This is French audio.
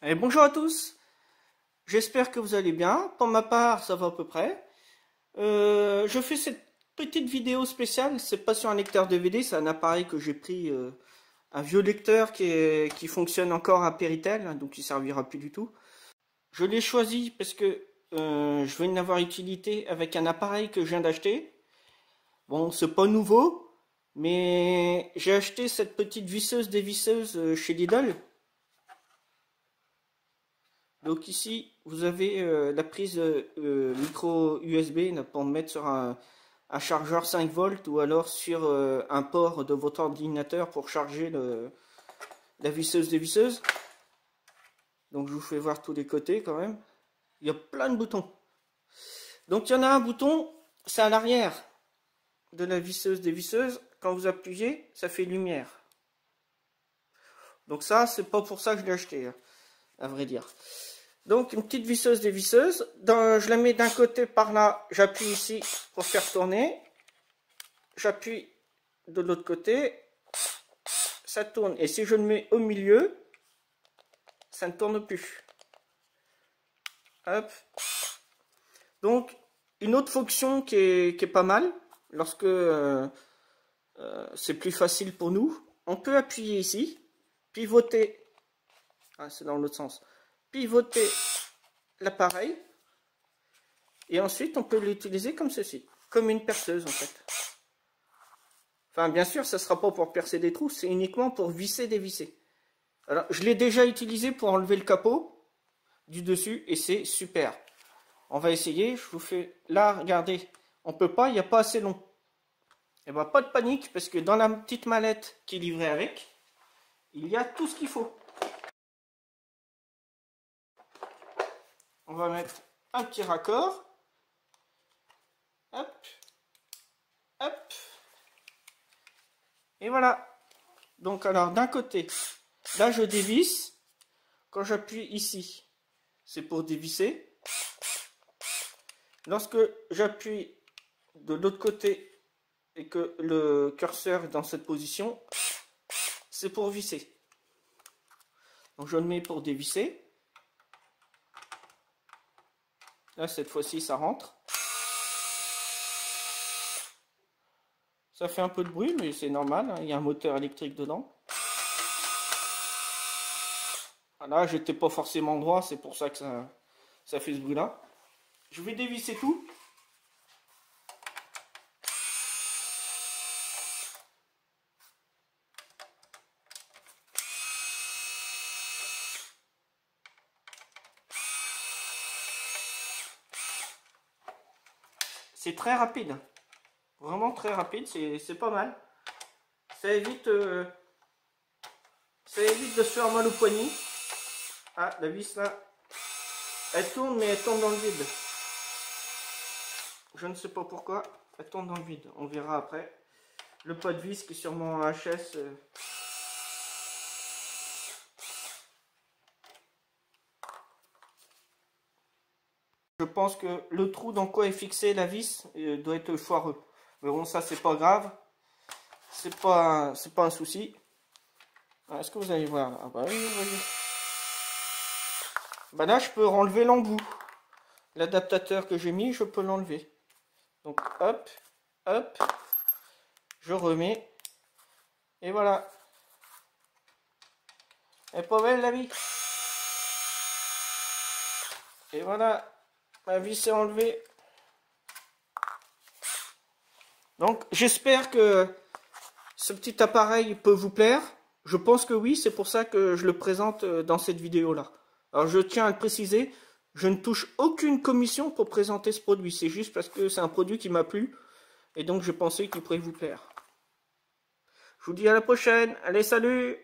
Allez, bonjour à tous, j'espère que vous allez bien. Pour ma part, ça va à peu près. Je fais cette petite vidéo spéciale, c'est pas sur un lecteur DVD, c'est un appareil que j'ai pris, un vieux lecteur qui fonctionne encore à Péritel, hein, donc il servira plus du tout. Je l'ai choisi parce que je vais en avoir utilité avec un appareil que je viens d'acheter. Bon, c'est pas nouveau, mais j'ai acheté cette petite visseuse dévisseuse chez Lidl. Donc ici, vous avez la prise micro USB pour mettre sur un chargeur 5 volts ou alors sur un port de votre ordinateur pour charger la visseuse dévisseuse. Donc je vous fais voir tous les côtés quand même. Il y a plein de boutons. Donc il y en a un bouton, c'est à l'arrière de la visseuse dévisseuse. Quand vous appuyez, ça fait lumière. Donc ça, c'est pas pour ça que je l'ai acheté, hein, à vrai dire. Donc une petite visseuse dévisseuse, je la mets d'un côté par là, j'appuie ici pour faire tourner, j'appuie de l'autre côté, ça tourne, et si je le mets au milieu, ça ne tourne plus. Hop. Donc une autre fonction qui est pas mal, lorsque c'est plus facile pour nous, on peut appuyer ici, pivoter, c'est dans l'autre sens, pivoter l'appareil, et ensuite on peut l'utiliser comme ceci, comme une perceuse en fait. Enfin bien sûr ça ne sera pas pour percer des trous, c'est uniquement pour visser, dévisser. Alors je l'ai déjà utilisé pour enlever le capot du dessus et c'est super. On va essayer, je vous fais là, regardez, on peut pas, il n'y a pas assez long. Et bien pas de panique parce que dans la petite mallette qui est livrée avec, il y a tout ce qu'il faut. On va mettre un petit raccord. Hop. Hop. Et voilà. Donc alors d'un côté, là je dévisse. Quand j'appuie ici, c'est pour dévisser. Lorsque j'appuie de l'autre côté et que le curseur est dans cette position, c'est pour visser. Donc je le mets pour dévisser. Là cette fois-ci ça rentre. Ça fait un peu de bruit mais c'est normal, hein, il y a un moteur électrique dedans. Voilà, j'étais pas forcément droit, c'est pour ça que ça fait ce bruit là. Je vais dévisser tout. C'est très rapide, vraiment très rapide, c'est pas mal. Ça évite de se faire mal au poignet. Ah, la vis là, elle tourne mais elle tourne dans le vide. Je ne sais pas pourquoi, elle tourne dans le vide. On verra après. Le pas de vis qui est sûrement un HS. Je pense que le trou dans quoi est fixé la vis doit être foireux. Mais bon, ça c'est pas grave. C'est pas un souci. Est-ce que vous allez voir? Ah bah oui, vous voyez. Bah là, je peux enlever l'embout. L'adaptateur que j'ai mis, je peux l'enlever. Donc hop, hop, je remets. Et voilà. Elle est pas belle la vis. Et voilà, ma vis est enlevée. Donc j'espère que ce petit appareil peut vous plaire. Je pense que oui, c'est pour ça que je le présente dans cette vidéo-là. Alors je tiens à le préciser, je ne touche aucune commission pour présenter ce produit. C'est juste parce que c'est un produit qui m'a plu. Et donc je pensais qu'il pourrait vous plaire. Je vous dis à la prochaine. Allez, salut!